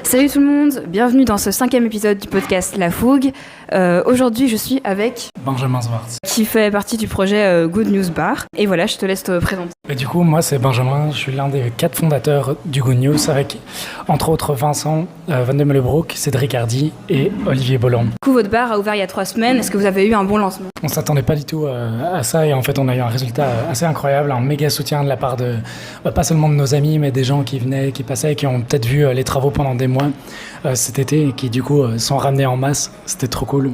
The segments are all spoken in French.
Salut tout le monde, bienvenue dans ce 5e épisode du podcast La Fougue. Aujourd'hui je suis avec Benjamin Zwartz, qui fait partie du projet Good News Bar. Et voilà, je te laisse te présenter. Et du coup, moi c'est Benjamin, je suis l'un des 4 fondateurs du Good News avec entre autres Vincent Van de Meulebroek, Cédric Hardy et Olivier Bolland. Du coup, votre bar a ouvert il y a 3 semaines, est-ce que vous avez eu un bon lancement? On s'attendait pas du tout à ça et en fait on a eu un résultat assez incroyable, un méga soutien de la part de pas seulement de nos amis mais des gens qui venaient, qui passaient, qui ont peut-être vu les travaux pendant des mois cet été et qui du coup sont ramenés en masse. C'était trop cool.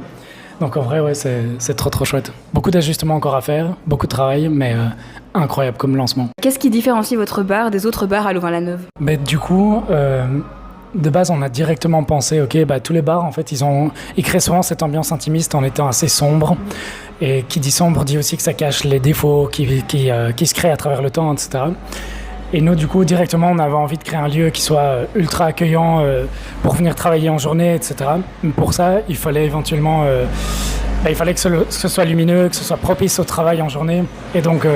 Donc en vrai ouais, c'est trop chouette. Beaucoup d'ajustements encore à faire, beaucoup de travail mais incroyable comme lancement. Qu'est-ce qui différencie votre bar des autres bars à Louvain-la-Neuve? Mais du coup de base, on a directement pensé, tous les bars, en fait, ils créent souvent cette ambiance intimiste en étant assez sombre. Et qui dit sombre dit aussi que ça cache les défauts qui se créent à travers le temps, etc. Et nous, du coup, directement, on avait envie de créer un lieu qui soit ultra accueillant pour venir travailler en journée, etc. Mais pour ça, il fallait éventuellement... il fallait que ce soit lumineux, que ce soit propice au travail en journée. Et donc, il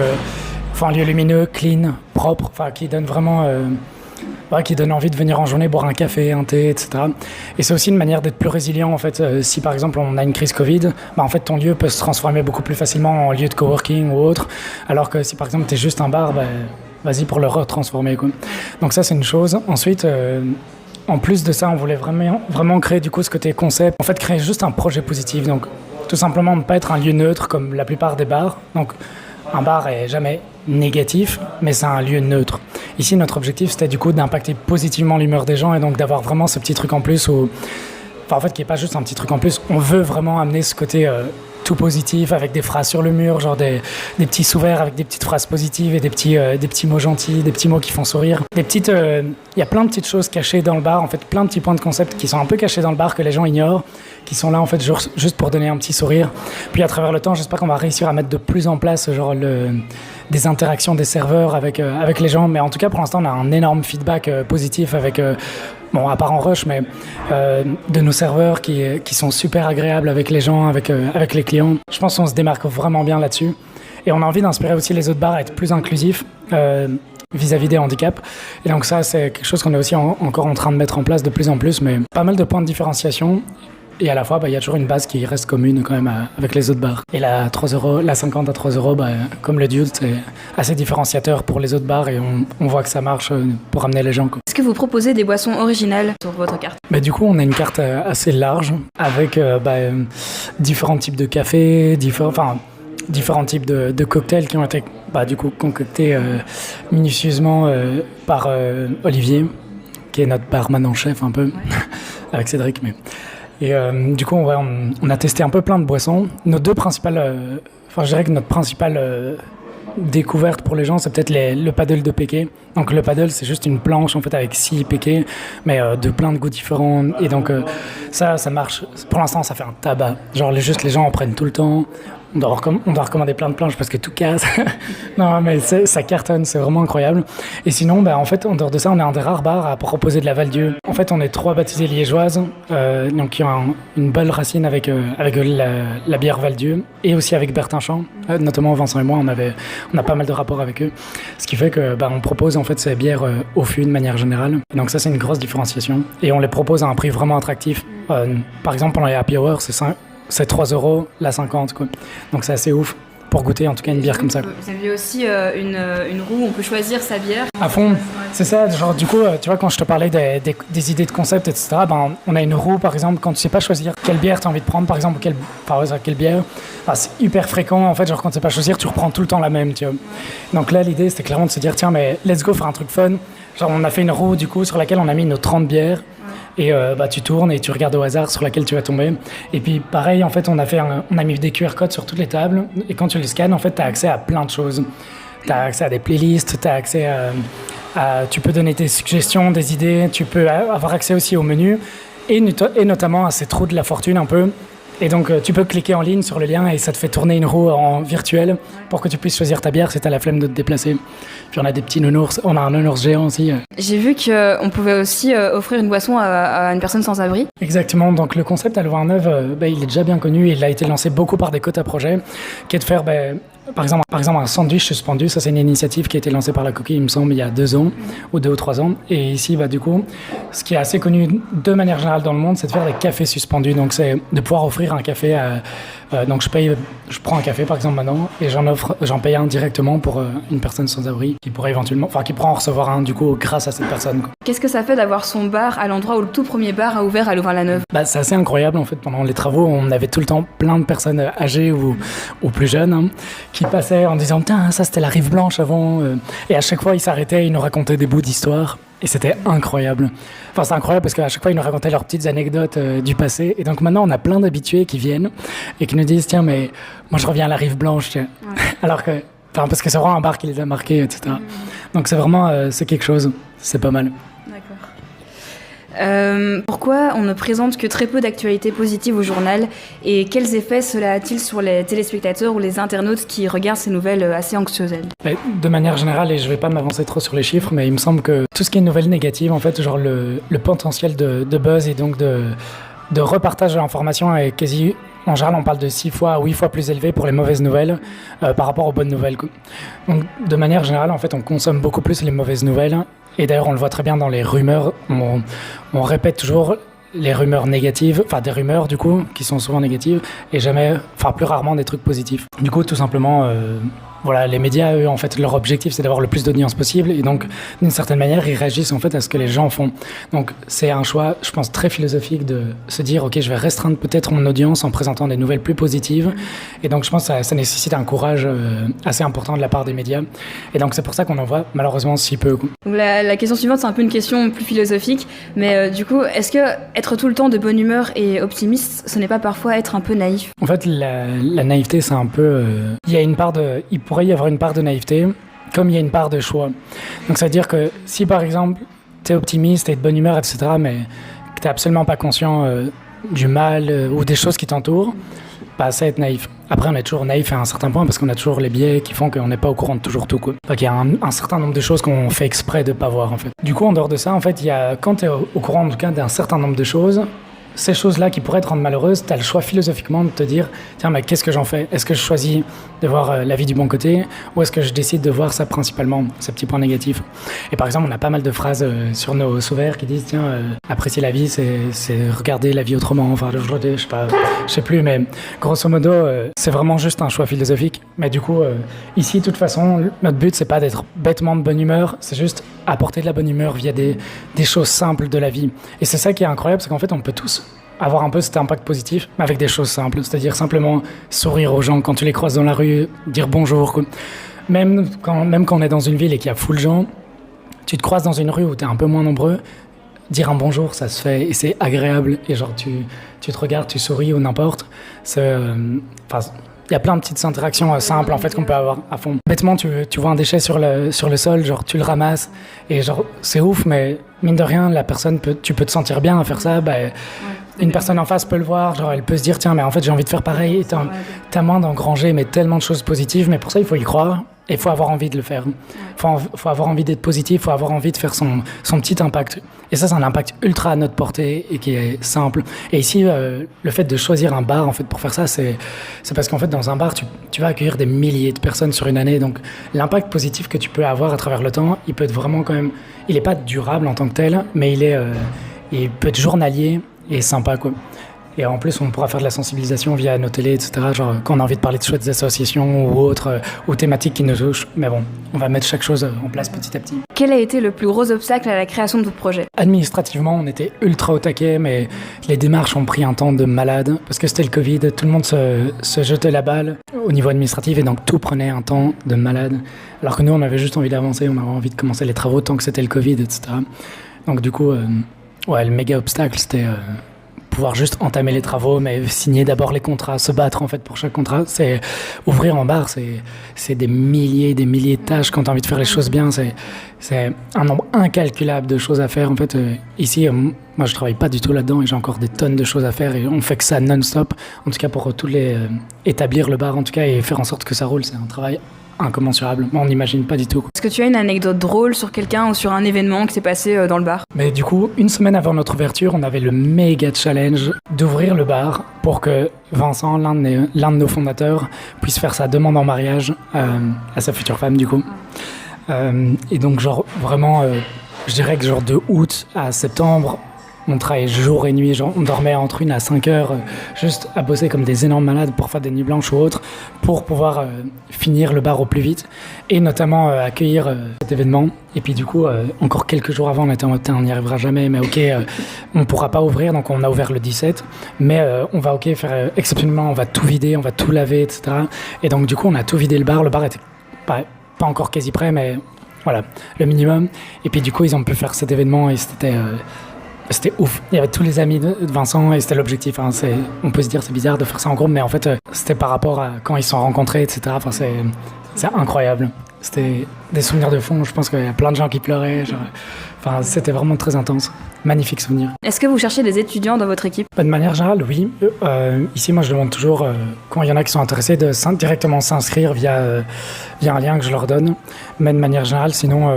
faut un lieu lumineux, clean, propre, qui donne vraiment... qui donne envie de venir en journée boire un café, un thé, etc. Et c'est aussi une manière d'être plus résilient, en fait. Si, par exemple, on a une crise Covid, en fait, ton lieu peut se transformer beaucoup plus facilement en lieu de coworking ou autre. Alors que si, par exemple, t'es juste un bar, vas-y pour le retransformer, quoi. Donc ça, c'est une chose. Ensuite... en plus de ça, on voulait vraiment créer du coup ce côté concept. En fait, créer juste un projet positif. Donc, tout simplement ne pas être un lieu neutre comme la plupart des bars. Donc, un bar est jamais négatif, mais c'est un lieu neutre. Ici, notre objectif, c'était du coup d'impacter positivement l'humeur des gens et donc d'avoir vraiment ce petit truc en plus où... qui n'est pas juste un petit truc en plus. On veut vraiment amener ce côté tout positif avec des phrases sur le mur, genre des petits sous-verts avec des petites phrases positives et des petits mots gentils, des petits mots qui font sourire. Il y a plein de petites choses cachées dans le bar, en fait, plein de petits points de concept qui sont un peu cachés dans le bar que les gens ignorent, qui sont là en fait juste pour donner un petit sourire. Puis à travers le temps, j'espère qu'on va réussir à mettre de plus en place des interactions des serveurs avec les gens. Mais en tout cas, pour l'instant, on a un énorme feedback positif avec... à part en rush, mais de nos serveurs qui sont super agréables avec les gens, avec les clients. Je pense qu'on se démarque vraiment bien là-dessus. Et on a envie d'inspirer aussi les autres bars à être plus inclusifs vis-à-vis des handicaps. Et donc ça, c'est quelque chose qu'on est aussi encore en train de mettre en place de plus en plus, mais pas mal de points de différenciation. Et à la fois, il y a toujours une base qui reste commune quand même avec les autres bars. Et la 50 à 3 euros, comme le Dude, c'est assez différenciateur pour les autres bars et on voit que ça marche pour amener les gens, quoi. Est-ce que vous proposez des boissons originales sur votre carte? Du coup, on a une carte assez large avec différents types de cafés, différents types de cocktails qui ont été concoctés minutieusement par Olivier, qui est notre barman en chef un peu, ouais. Avec Cédric, mais... Et du coup, on a testé un peu plein de boissons. Nos deux principales... je dirais que notre principale découverte pour les gens, c'est peut-être le paddle de Péké. Donc le paddle, c'est juste une planche en fait avec 6 Péké, mais de plein de goûts différents. Et donc ça marche. Pour l'instant, ça fait un tabac. Genre les gens en prennent tout le temps. On doit recommander plein de planches parce que tout casse. Non, mais ça cartonne, c'est vraiment incroyable. Et sinon, en fait, en dehors de ça, on est un des rares bars à proposer de la Val-Dieu. En fait, on est 3 baptisés liégeoises, donc qui ont une belle racine avec la bière Val-Dieu et aussi avec Bertinchamp. Notamment Vincent et moi, on a pas mal de rapports avec eux. Ce qui fait que on propose en fait ces bières au fût de manière générale. Et donc ça, c'est une grosse différenciation. Et on les propose à un prix vraiment attractif. Par exemple, pendant les happy hours, c'est 3 euros la 50, quoi. Donc c'est assez ouf pour goûter en tout cas une bière comme ça. Vous avez aussi une roue où on peut choisir sa bière. À fond, c'est ça. Genre du coup, tu vois, quand je te parlais des idées de concept, etc. On a une roue par exemple quand tu sais pas choisir quelle bière tu as envie de prendre, par exemple quelle bière. C'est hyper fréquent en fait. Genre quand tu sais pas choisir, tu reprends tout le temps la même, tu vois. Donc là, l'idée c'était clairement de se dire tiens, mais let's go faire un truc fun. Genre on a fait une roue du coup sur laquelle on a mis nos 30 bières. Et tu tournes et tu regardes au hasard sur laquelle tu vas tomber. Et puis pareil, en fait, on a mis des QR codes sur toutes les tables. Et quand tu les scannes, en fait, tu as accès à plein de choses. Tu as accès à des playlists, tu as accès tu peux donner des suggestions, des idées. Tu peux avoir accès aussi au menu. Et notamment à ces trous de la fortune un peu. Et donc, tu peux cliquer en ligne sur le lien et ça te fait tourner une roue en virtuel pour que tu puisses choisir ta bière si tu as la flemme de te déplacer. Puis on a des petits nounours, on a un nounours géant aussi. J'ai vu qu'on pouvait aussi offrir une boisson à une personne sans abri. Exactement, donc le concept à Louvain-la-Neuve, il est déjà bien connu, il a été lancé beaucoup par des quotas projets, qui est de faire Par exemple, un sandwich suspendu, ça c'est une initiative qui a été lancée par la Coquille, il me semble, il y a 2 ans, ou 2 ou 3 ans. Et ici, du coup, ce qui est assez connu de manière générale dans le monde, c'est de faire des cafés suspendus. Donc c'est de pouvoir offrir un café à... donc je prends un café par exemple maintenant, et j'en paye un directement pour une personne sans abri, qui pourrait éventuellement, qui pourra en recevoir un du coup grâce à cette personne, quoi. Qu'est-ce que ça fait d'avoir son bar à l'endroit où le tout premier bar a ouvert à Louvain-la-Neuve? C'est assez incroyable en fait. Pendant les travaux, on avait tout le temps plein de personnes âgées ou plus jeunes qui passaient en disant putain, ça c'était la Rive Blanche avant, et à chaque fois ils s'arrêtaient, ils nous racontaient des bouts d'histoire et c'était incroyable. C'est incroyable parce qu'à chaque fois ils nous racontaient leurs petites anecdotes du passé, et donc maintenant on a plein d'habitués qui viennent et qui nous disent tiens, mais moi je reviens à la Rive Blanche, tiens. Ouais. Alors que parce que c'est vraiment un bar qui les a marqués, etc. Donc c'est vraiment c'est quelque chose, c'est pas mal. Pourquoi on ne présente que très peu d'actualités positives au journal, et quels effets cela a-t-il sur les téléspectateurs ou les internautes qui regardent ces nouvelles assez anxiogènes? De manière générale, et je vais pas m'avancer trop sur les chiffres, mais il me semble que tout ce qui est nouvelles négatives, en fait, genre le potentiel de buzz et donc de repartage de l'information est quasi... En général, on parle de 6 fois, 8 fois plus élevé pour les mauvaises nouvelles par rapport aux bonnes nouvelles. Donc, de manière générale, en fait, on consomme beaucoup plus les mauvaises nouvelles. Et d'ailleurs, on le voit très bien dans les rumeurs. On répète toujours les rumeurs négatives, des rumeurs, du coup, qui sont souvent négatives, et plus rarement des trucs positifs. Du coup, tout simplement... les médias, eux, en fait, leur objectif, c'est d'avoir le plus d'audience possible. Et donc, d'une certaine manière, ils réagissent, en fait, à ce que les gens font. Donc, c'est un choix, je pense, très philosophique de se dire, OK, je vais restreindre peut-être mon audience en présentant des nouvelles plus positives. Et donc, je pense que ça nécessite un courage assez important de la part des médias. Et donc, c'est pour ça qu'on en voit, malheureusement, si peu. Donc, la question suivante, c'est un peu une question plus philosophique. Mais du coup, est-ce que être tout le temps de bonne humeur et optimiste, ce n'est pas parfois être un peu naïf? En fait, la naïveté, c'est un peu... Il pourrait y avoir une part de naïveté, comme il y a une part de choix. Donc ça veut dire que si par exemple tu es optimiste, tu es de bonne humeur, etc., mais que tu n'es absolument pas conscient du mal ou des choses qui t'entourent, c'est être naïf. Après, on est toujours naïf à un certain point parce qu'on a toujours les biais qui font qu'on n'est pas au courant de toujours tout, quoi. Donc il y a un certain nombre de choses qu'on fait exprès de ne pas voir, en fait. Du coup, en dehors de ça, en fait, quand tu es au courant en tout cas d'un certain nombre de choses, ces choses-là qui pourraient te rendre malheureuse, tu as le choix philosophiquement de te dire tiens, mais qu'est-ce que j'en fais? Est-ce que je choisis de voir la vie du bon côté, ou est-ce que je décide de voir ça principalement, ces petits points négatifs? Et par exemple, on a pas mal de phrases sur nos sous-verts qui disent tiens, apprécier la vie, c'est regarder la vie autrement. Je sais plus, mais grosso modo, c'est vraiment juste un choix philosophique. Mais du coup, ici, de toute façon, notre but, c'est pas d'être bêtement de bonne humeur, c'est juste apporter de la bonne humeur via des choses simples de la vie. Et c'est ça qui est incroyable, c'est qu'en fait, on peut tous avoir un peu cet impact positif, mais avec des choses simples, c'est-à-dire simplement sourire aux gens quand tu les croises dans la rue, dire bonjour. Même quand on est dans une ville et qu'il y a full gens, tu te croises dans une rue où tu es un peu moins nombreux, dire un bonjour, ça se fait et c'est agréable, et genre tu te regardes, tu souris ou n'importe. Il y a plein de petites interactions simples en fait qu'on peut avoir à fond. Bêtement, tu vois un déchet sur le sol, genre tu le ramasses et genre c'est ouf, mais mine de rien, tu peux te sentir bien à faire ça. Une personne en face peut le voir, genre elle peut se dire tiens, mais en fait j'ai envie de faire pareil. T'as moins d'engranger mais tellement de choses positives, mais pour ça il faut y croire. Et il faut avoir envie de le faire. Faut avoir envie d'être positif, il faut avoir envie de faire son petit impact. Et ça, c'est un impact ultra à notre portée et qui est simple. Et ici, le fait de choisir un bar en fait, pour faire ça, c'est parce qu'en fait, dans un bar, tu vas accueillir des milliers de personnes sur une année. Donc, l'impact positif que tu peux avoir à travers le temps, il peut être vraiment quand même... Il n'est pas durable en tant que tel, mais il peut être journalier et sympa, quoi. Et en plus, on pourra faire de la sensibilisation via nos télés, etc. Genre, quand on a envie de parler de chouettes associations ou autres, ou thématiques qui nous touchent. Mais bon, on va mettre chaque chose en place petit à petit. Quel a été le plus gros obstacle à la création de votre projet? Administrativement, on était ultra au taquet, mais les démarches ont pris un temps de malade. Parce que c'était le Covid, tout le monde se jetait la balle au niveau administratif, et donc tout prenait un temps de malade. Alors que nous, on avait juste envie d'avancer, on avait envie de commencer les travaux tant que c'était le Covid, etc. Donc du coup, le méga obstacle, c'était... pouvoir juste entamer les travaux, mais signer d'abord les contrats, se battre en fait pour chaque contrat. C'est ouvrir en bar, c'est des milliers de tâches. Quand tu as envie de faire les choses bien, c'est un nombre incalculable de choses à faire. En fait, ici, moi je travaille pas du tout là-dedans et j'ai encore des tonnes de choses à faire et on fait que ça non-stop. En tout cas pour établir le bar en tout cas et faire en sorte que ça roule, c'est un travail incommensurable. On n'imagine pas du tout. Est-ce que tu as une anecdote drôle sur quelqu'un ou sur un événement qui s'est passé dans le bar? Mais du coup, une semaine avant notre ouverture, on avait le méga challenge d'ouvrir le bar pour que Vincent, l'un de nos fondateurs, puisse faire sa demande en mariage à sa future femme, du coup. Et donc, genre, vraiment, je dirais que genre de août à septembre, on travaillait jour et nuit, genre on dormait entre 1 à 5 heures, juste à bosser comme des énormes malades pour faire des nuits blanches ou autres, pour pouvoir finir le bar au plus vite, et notamment accueillir cet événement. Et puis du coup, encore quelques jours avant, on était en mode, on n'y arrivera jamais, mais ok, on ne pourra pas ouvrir, donc on a ouvert le 17, mais on va faire exceptionnellement, on va tout vider, on va tout laver, etc. Et donc du coup, on a tout vidé le bar était pas encore quasi prêt, mais voilà, le minimum. Et puis du coup, ils ont pu faire cet événement, et c'était ouf. Il y avait tous les amis de Vincent et c'était l'objectif. Hein. On peut se dire c'est bizarre de faire ça en groupe, mais en fait, c'était par rapport à quand ils se sont rencontrés, etc. Enfin, c'est incroyable. C'était des souvenirs de fond. Je pense qu'il y a plein de gens qui pleuraient. Enfin, c'était vraiment très intense. Magnifique souvenir. Est-ce que vous cherchez des étudiants dans votre équipe? De manière générale, oui. Ici, moi, je demande toujours, quand il y en a qui sont intéressés, de directement s'inscrire via un lien que je leur donne. Mais de manière générale, sinon...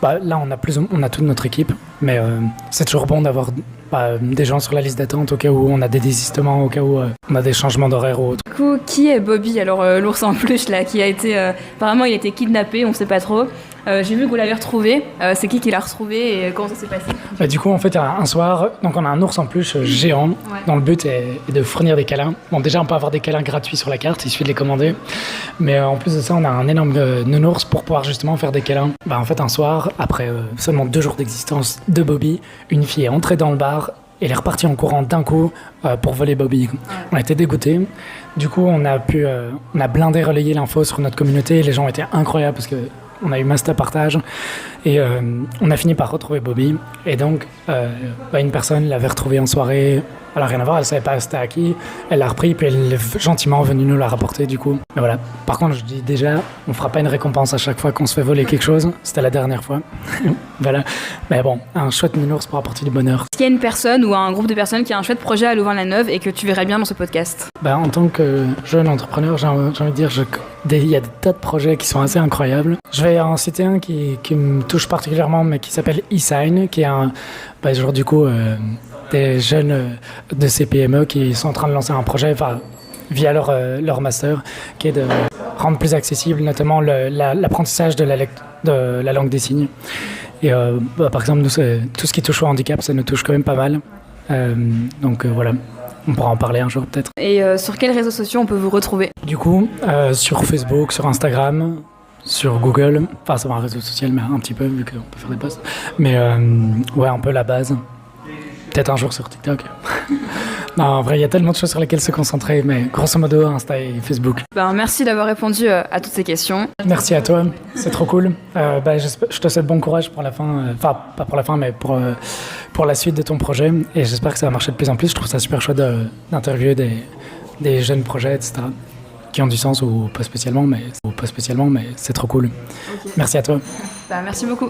là, on a toute notre équipe, mais c'est toujours bon d'avoir des gens sur la liste d'attente au cas où on a des désistements, au cas où on a des changements d'horaire ou autre. Du coup, qui est Bobby? Alors, l'ours en peluche, là, qui a été... apparemment, il a été kidnappé, on sait pas trop. J'ai vu que vous l'avez retrouvé. C'est qui l'a retrouvé et comment ça s'est passé? Du coup, en fait, un soir, donc on a un ours en peluche géant, dont le but est de fournir des câlins. Bon, déjà, on peut avoir des câlins gratuits sur la carte, il suffit de les commander. Mais en plus de ça, on a un énorme nounours pour pouvoir justement faire des câlins. En fait, un soir, après seulement 2 jours d'existence de Bobby, une fille est entrée dans le bar et elle est repartie en courant d'un coup pour voler Bobby. On a été dégoûtés. Du coup, on a blindé, relayé l'info sur notre communauté. Les gens étaient incroyables parce que on a eu masse de partage et on a fini par retrouver Bobby. Et donc, une personne l'avait retrouvé en soirée. Elle n'a rien à voir, elle ne savait pas c'était à qui. Elle l'a repris, puis elle est gentiment venue nous la rapporter du coup. Mais voilà. Par contre, je dis déjà, on ne fera pas une récompense à chaque fois qu'on se fait voler quelque chose. C'était la dernière fois. Voilà. Mais bon, un chouette nounours pour apporter du bonheur. Est-ce qu'il y a une personne ou un groupe de personnes qui a un chouette projet à Louvain-la-Neuve et que tu verrais bien dans ce podcast? En tant que jeune entrepreneur, j'ai envie de dire, il y a des tas de projets qui sont assez incroyables. Je vais en citer un qui me touche particulièrement, mais qui s'appelle eSign, qui est des jeunes de ces PME qui sont en train de lancer un projet via leur master, qui est de rendre plus accessible notamment l'apprentissage de la langue des signes. Et par exemple, nous, tout ce qui touche au handicap, ça nous touche quand même pas mal. Donc voilà, on pourra en parler un jour peut-être. Et sur quels réseaux sociaux on peut vous retrouver? Du coup, sur Facebook, sur Instagram, sur Google. Enfin, c'est un réseau social, mais un petit peu, vu qu'on peut faire des posts. Mais un peu la base. Peut-être un jour sur TikTok. Non, en vrai, il y a tellement de choses sur lesquelles se concentrer, mais grosso modo, Insta et Facebook. Merci d'avoir répondu à toutes ces questions. Merci à toi, c'est trop cool. Je te souhaite bon courage pour la fin, pas pour la fin, mais pour la suite de ton projet. Et j'espère que ça va marcher de plus en plus. Je trouve ça super chouette d'interviewer des jeunes projets, etc., qui ont du sens ou pas spécialement, mais c'est trop cool. Okay. Merci à toi. Merci beaucoup.